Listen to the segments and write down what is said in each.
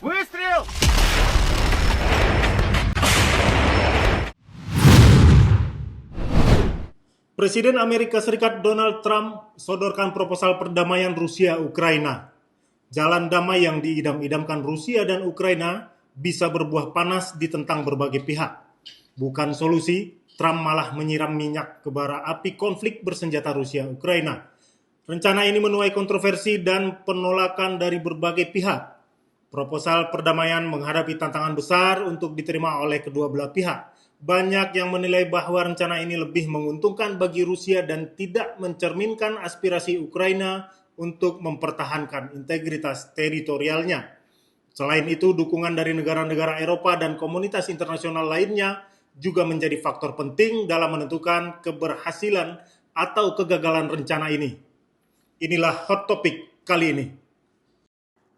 Выстрел! Presiden Amerika Serikat Donald Trump sodorkan proposal perdamaian Rusia-Ukraina. Jalan damai yang diidam-idamkan Rusia dan Ukraina bisa berbuah panas ditentang berbagai pihak. Bukan solusi, Trump malah menyiram minyak ke bara api konflik bersenjata Rusia-Ukraina. Rencana ini menuai kontroversi dan penolakan dari berbagai pihak. Proposal perdamaian menghadapi tantangan besar untuk diterima oleh kedua belah pihak. Banyak yang menilai bahwa rencana ini lebih menguntungkan bagi Rusia dan tidak mencerminkan aspirasi Ukraina untuk mempertahankan integritas teritorialnya. Selain itu, dukungan dari negara-negara Eropa dan komunitas internasional lainnya juga menjadi faktor penting dalam menentukan keberhasilan atau kegagalan rencana ini. Inilah Hot Topic kali ini.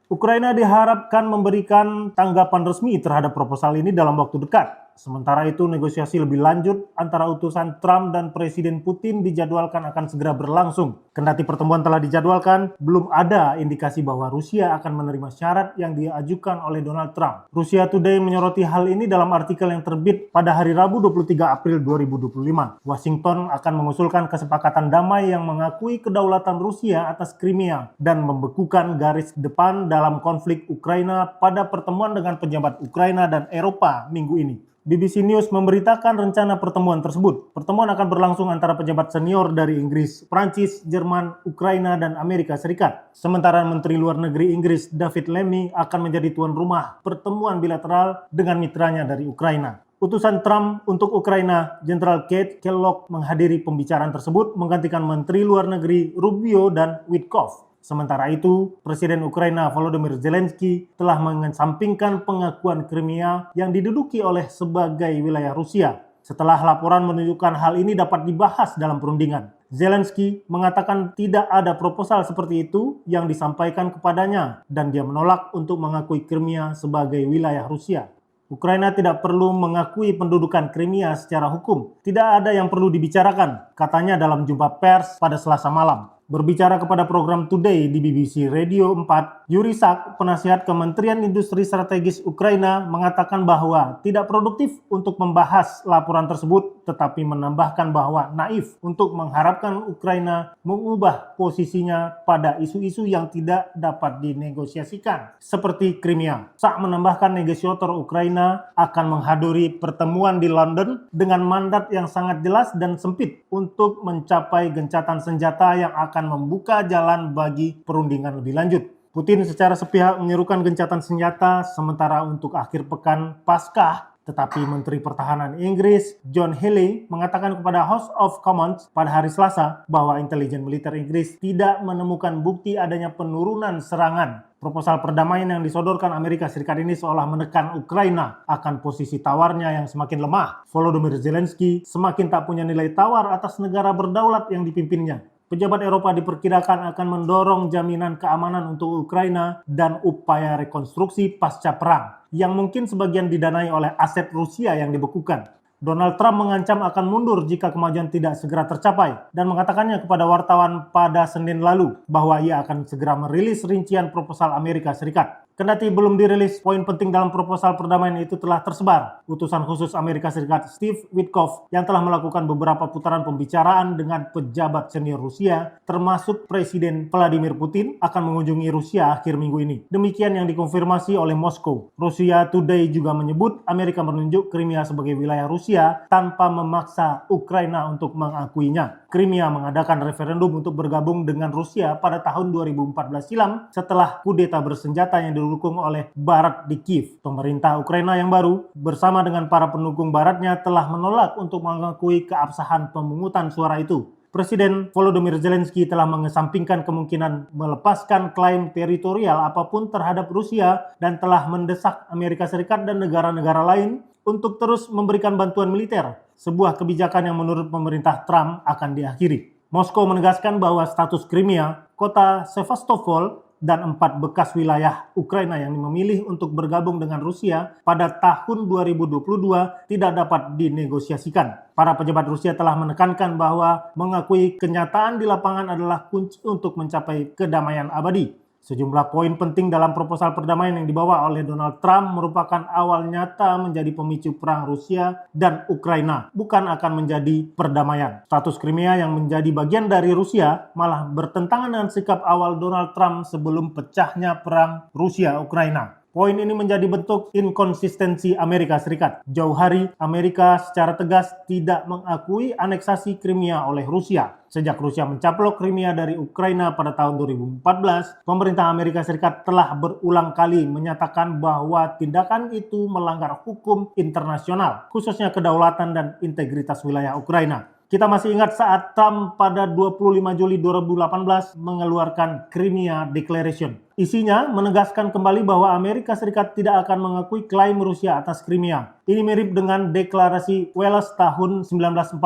Ukraina diharapkan memberikan tanggapan resmi terhadap proposal ini dalam waktu dekat. Sementara itu, negosiasi lebih lanjut antara utusan Trump dan Presiden Putin dijadwalkan akan segera berlangsung. Kendati pertemuan telah dijadwalkan, belum ada indikasi bahwa Rusia akan menerima syarat yang diajukan oleh Donald Trump. Russia Today menyoroti hal ini dalam artikel yang terbit pada hari Rabu 23 April 2025. Washington akan mengusulkan kesepakatan damai yang mengakui kedaulatan Rusia atas Crimea dan membekukan garis depan dalam konflik Ukraina pada pertemuan dengan pejabat Ukraina dan Eropa minggu ini. BBC News memberitakan rencana pertemuan tersebut. Pertemuan akan berlangsung antara pejabat senior dari Inggris, Prancis, Jerman, Ukraina, dan Amerika Serikat. Sementara Menteri Luar Negeri Inggris David Lammy akan menjadi tuan rumah pertemuan bilateral dengan mitranya dari Ukraina. Utusan Trump untuk Ukraina, Jenderal Keith Kellogg, menghadiri pembicaraan tersebut menggantikan Menteri Luar Negeri Rubio dan Witkoff. Sementara itu, Presiden Ukraina Volodymyr Zelensky telah mengesampingkan pengakuan Crimea yang diduduki oleh sebagai wilayah Rusia. Setelah laporan menunjukkan hal ini dapat dibahas dalam perundingan, Zelensky mengatakan tidak ada proposal seperti itu yang disampaikan kepadanya dan dia menolak untuk mengakui Crimea sebagai wilayah Rusia. Ukraina tidak perlu mengakui pendudukan Crimea secara hukum. Tidak ada yang perlu dibicarakan, katanya dalam jumpa pers pada Selasa malam. Berbicara kepada program Today di BBC Radio 4, Yuri Sak, penasihat Kementerian Industri Strategis Ukraina, mengatakan bahwa tidak produktif untuk membahas laporan tersebut, tetapi menambahkan bahwa naif untuk mengharapkan Ukraina mengubah posisinya pada isu-isu yang tidak dapat dinegosiasikan, seperti Crimea. Sak menambahkan negosiator Ukraina akan menghadiri pertemuan di London dengan mandat yang sangat jelas dan sempit untuk mencapai gencatan senjata yang akan membuka jalan bagi perundingan lebih lanjut. Putin secara sepihak menyerukan gencatan senjata sementara untuk akhir pekan Paskah, tetapi Menteri Pertahanan Inggris John Healey mengatakan kepada House of Commons pada hari Selasa bahwa intelijen militer Inggris tidak menemukan bukti adanya penurunan serangan. Proposal perdamaian yang disodorkan Amerika Serikat ini seolah menekan Ukraina akan posisi tawarnya yang semakin lemah. Volodymyr Zelensky semakin tak punya nilai tawar atas negara berdaulat yang dipimpinnya. Pejabat Eropa diperkirakan akan mendorong jaminan keamanan untuk Ukraina dan upaya rekonstruksi pasca perang, yang mungkin sebagian didanai oleh aset Rusia yang dibekukan. Donald Trump mengancam akan mundur jika kemajuan tidak segera tercapai dan mengatakannya kepada wartawan pada Senin lalu bahwa ia akan segera merilis rincian proposal Amerika Serikat. Kendati belum dirilis, poin penting dalam proposal perdamaian itu telah tersebar. Utusan khusus Amerika Serikat Steve Witkoff yang telah melakukan beberapa putaran pembicaraan dengan pejabat senior Rusia, termasuk Presiden Vladimir Putin, akan mengunjungi Rusia akhir minggu ini. Demikian yang dikonfirmasi oleh Moskow. Russia Today juga menyebut Amerika menunjuk Crimea sebagai wilayah Rusia tanpa memaksa Ukraina untuk mengakuinya. Crimea mengadakan referendum untuk bergabung dengan Rusia pada tahun 2014 silam setelah kudeta bersenjata yang didukung oleh Barat di Kiev. Pemerintah Ukraina yang baru bersama dengan para pendukung Baratnya telah menolak untuk mengakui keabsahan pemungutan suara itu. Presiden Volodymyr Zelensky telah mengesampingkan kemungkinan melepaskan klaim teritorial apapun terhadap Rusia dan telah mendesak Amerika Serikat dan negara-negara lain untuk terus memberikan bantuan militer, sebuah kebijakan yang menurut pemerintah Trump akan diakhiri. Moskow menegaskan bahwa status Crimea, kota Sevastopol, dan 4 bekas wilayah Ukraina yang memilih untuk bergabung dengan Rusia pada tahun 2022 tidak dapat dinegosiasikan. Para pejabat Rusia telah menekankan bahwa mengakui kenyataan di lapangan adalah kunci untuk mencapai kedamaian abadi. Sejumlah poin penting dalam proposal perdamaian yang dibawa oleh Donald Trump merupakan awal nyata menjadi pemicu perang Rusia dan Ukraina, bukan akan menjadi perdamaian. Status Crimea yang menjadi bagian dari Rusia malah bertentangan dengan sikap awal Donald Trump sebelum pecahnya perang Rusia-Ukraina. Poin ini menjadi bentuk inkonsistensi Amerika Serikat. Jauh hari, Amerika secara tegas tidak mengakui aneksasi Crimea oleh Rusia. Sejak Rusia mencaplok Crimea dari Ukraina pada tahun 2014, pemerintah Amerika Serikat telah berulang kali menyatakan bahwa tindakan itu melanggar hukum internasional, khususnya kedaulatan dan integritas wilayah Ukraina. Kita masih ingat saat Trump pada 25 Juli 2018 mengeluarkan Crimea Declaration. Isinya menegaskan kembali bahwa Amerika Serikat tidak akan mengakui klaim Rusia atas Crimea. Ini mirip dengan deklarasi Welles tahun 1940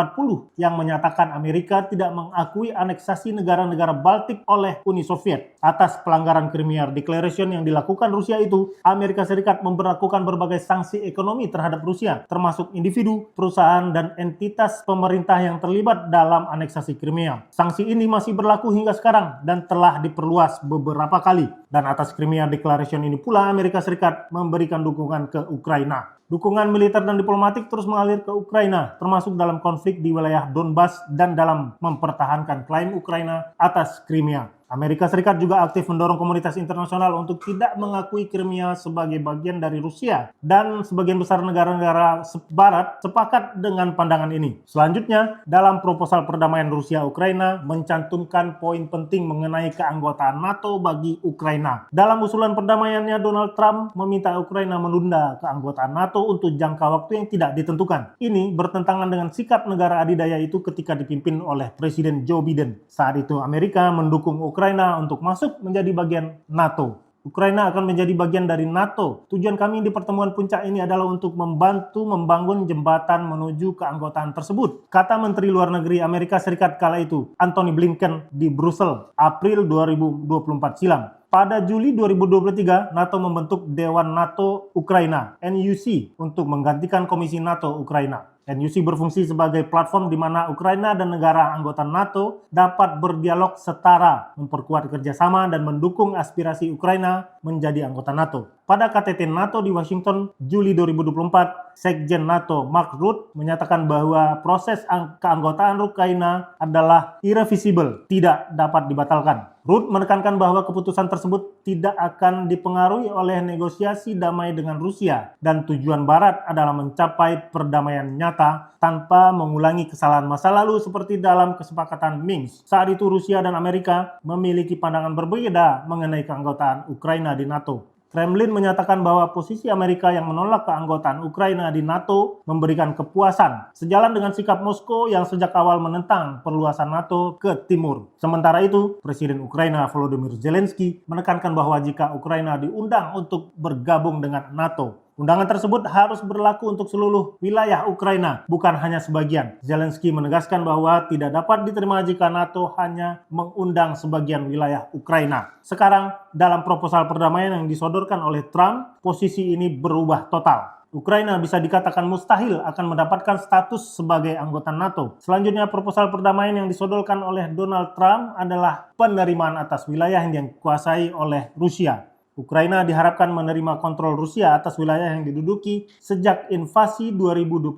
yang menyatakan Amerika tidak mengakui aneksasi negara-negara Baltik oleh Uni Soviet. Atas pelanggaran Crimea Declaration yang dilakukan Rusia itu, Amerika Serikat memberlakukan berbagai sanksi ekonomi terhadap Rusia, termasuk individu, perusahaan, dan entitas pemerintah yang terlibat dalam aneksasi Crimea. Sanksi ini masih berlaku hingga sekarang dan telah diperluas beberapa kali. Dan atas Crimea Declaration ini pula Amerika Serikat memberikan dukungan ke Ukraina. Dukungan militer dan diplomatik terus mengalir ke Ukraina, termasuk dalam konflik di wilayah Donbas dan dalam mempertahankan klaim Ukraina atas Crimea. Amerika Serikat juga aktif mendorong komunitas internasional untuk tidak mengakui Crimea sebagai bagian dari Rusia, dan sebagian besar negara-negara Barat sepakat dengan pandangan ini. Selanjutnya, dalam proposal perdamaian Rusia-Ukraina mencantumkan poin penting mengenai keanggotaan NATO bagi Ukraina. Dalam usulan perdamaiannya, Donald Trump meminta Ukraina menunda keanggotaan NATO untuk jangka waktu yang tidak ditentukan. Ini bertentangan dengan sikap negara adidaya itu ketika dipimpin oleh Presiden Joe Biden. Saat itu Amerika mendukung Ukraina untuk masuk menjadi bagian NATO. Ukraina akan menjadi bagian dari NATO. Tujuan kami di pertemuan puncak ini adalah untuk membantu membangun jembatan menuju keanggotaan tersebut, kata Menteri Luar Negeri Amerika Serikat kala itu, Antony Blinken, di Brussels, April 2024 silam. Pada Juli 2023, NATO membentuk Dewan NATO Ukraina, NUC, untuk menggantikan Komisi NATO Ukraina. NUC berfungsi sebagai platform di mana Ukraina dan negara anggota NATO dapat berdialog setara, memperkuat kerjasama dan mendukung aspirasi Ukraina menjadi anggota NATO. Pada KTT NATO di Washington, Juli 2024, Sekjen NATO Mark Rutte menyatakan bahwa proses keanggotaan Ukraina adalah irreversible, tidak dapat dibatalkan. Rutte menekankan bahwa keputusan tersebut tidak akan dipengaruhi oleh negosiasi damai dengan Rusia, dan tujuan Barat adalah mencapai perdamaian nyata tanpa mengulangi kesalahan masa lalu seperti dalam kesepakatan Minsk. Saat itu Rusia dan Amerika memiliki pandangan berbeda mengenai keanggotaan Ukraina di NATO. Kremlin menyatakan bahwa posisi Amerika yang menolak keanggotaan Ukraina di NATO memberikan kepuasan, sejalan dengan sikap Moskow yang sejak awal menentang perluasan NATO ke timur. Sementara itu, Presiden Ukraina Volodymyr Zelensky menekankan bahwa jika Ukraina diundang untuk bergabung dengan NATO, undangan tersebut harus berlaku untuk seluruh wilayah Ukraina, bukan hanya sebagian. Zelensky menegaskan bahwa tidak dapat diterima jika NATO hanya mengundang sebagian wilayah Ukraina. Sekarang, dalam proposal perdamaian yang disodorkan oleh Trump, posisi ini berubah total. Ukraina bisa dikatakan mustahil akan mendapatkan status sebagai anggota NATO. Selanjutnya, proposal perdamaian yang disodorkan oleh Donald Trump adalah penerimaan atas wilayah yang dikuasai oleh Rusia. Ukraina diharapkan menerima kontrol Rusia atas wilayah yang diduduki sejak invasi 2022,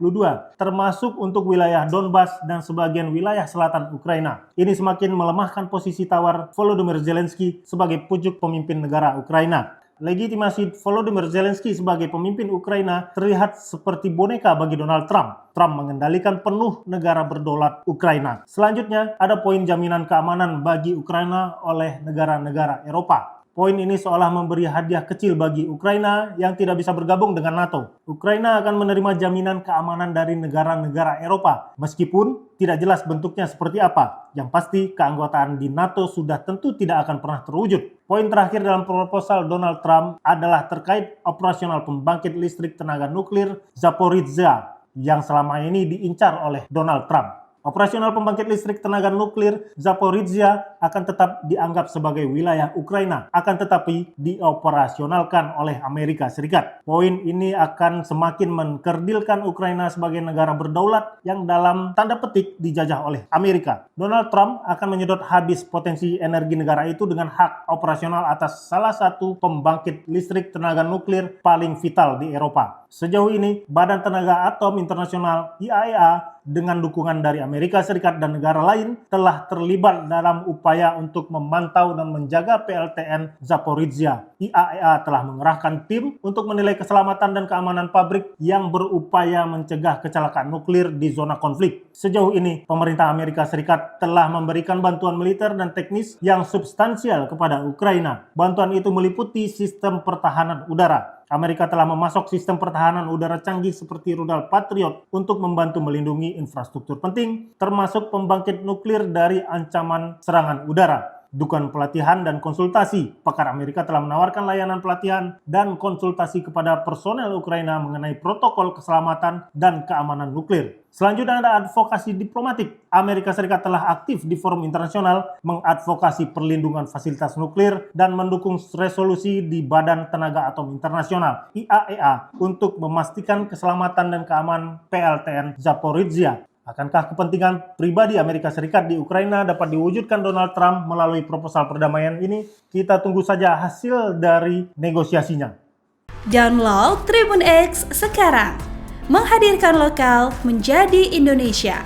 termasuk untuk wilayah Donbas dan sebagian wilayah selatan Ukraina. Ini semakin melemahkan posisi tawar Volodymyr Zelensky sebagai pucuk pemimpin negara Ukraina. Legitimasi Volodymyr Zelensky sebagai pemimpin Ukraina terlihat seperti boneka bagi Donald Trump. Trump mengendalikan penuh negara berdaulat Ukraina. Selanjutnya, ada poin jaminan keamanan bagi Ukraina oleh negara-negara Eropa. Poin ini seolah memberi hadiah kecil bagi Ukraina yang tidak bisa bergabung dengan NATO. Ukraina akan menerima jaminan keamanan dari negara-negara Eropa, meskipun tidak jelas bentuknya seperti apa. Yang pasti, keanggotaan di NATO sudah tentu tidak akan pernah terwujud. Poin terakhir dalam proposal Donald Trump adalah terkait operasional pembangkit listrik tenaga nuklir Zaporizhzhia yang selama ini diincar oleh Donald Trump. Operasional pembangkit listrik tenaga nuklir Zaporizhia akan tetap dianggap sebagai wilayah Ukraina, akan tetapi dioperasionalkan oleh Amerika Serikat. Poin ini akan semakin mengkerdilkan Ukraina sebagai negara berdaulat yang dalam tanda petik dijajah oleh Amerika. Donald Trump akan menyedot habis potensi energi negara itu dengan hak operasional atas salah satu pembangkit listrik tenaga nuklir paling vital di Eropa. Sejauh ini, Badan Tenaga Atom Internasional (IAEA) dengan dukungan dari Amerika Serikat dan negara lain telah terlibat dalam upaya untuk memantau dan menjaga PLTN Zaporizhia. IAEA telah mengerahkan tim untuk menilai keselamatan dan keamanan pabrik yang berupaya mencegah kecelakaan nuklir di zona konflik. Sejauh ini, pemerintah Amerika Serikat telah memberikan bantuan militer dan teknis yang substansial kepada Ukraina. Bantuan itu meliputi sistem pertahanan udara. Amerika telah memasok sistem pertahanan udara canggih seperti rudal Patriot untuk membantu melindungi infrastruktur penting, termasuk pembangkit nuklir dari ancaman serangan udara. Dukungan pelatihan dan konsultasi. Pakar Amerika telah menawarkan layanan pelatihan dan konsultasi kepada personel Ukraina mengenai protokol keselamatan dan keamanan nuklir. Selanjutnya ada advokasi diplomatik. Amerika Serikat telah aktif di forum internasional mengadvokasi perlindungan fasilitas nuklir dan mendukung resolusi di Badan Tenaga Atom Internasional (IAEA) untuk memastikan keselamatan dan keamanan PLTN Zaporizhia. Akankah kepentingan pribadi Amerika Serikat di Ukraina dapat diwujudkan Donald Trump melalui proposal perdamaian ini? Kita tunggu saja hasil dari negosiasinya. Download Tribun X sekarang, menghadirkan lokal menjadi Indonesia.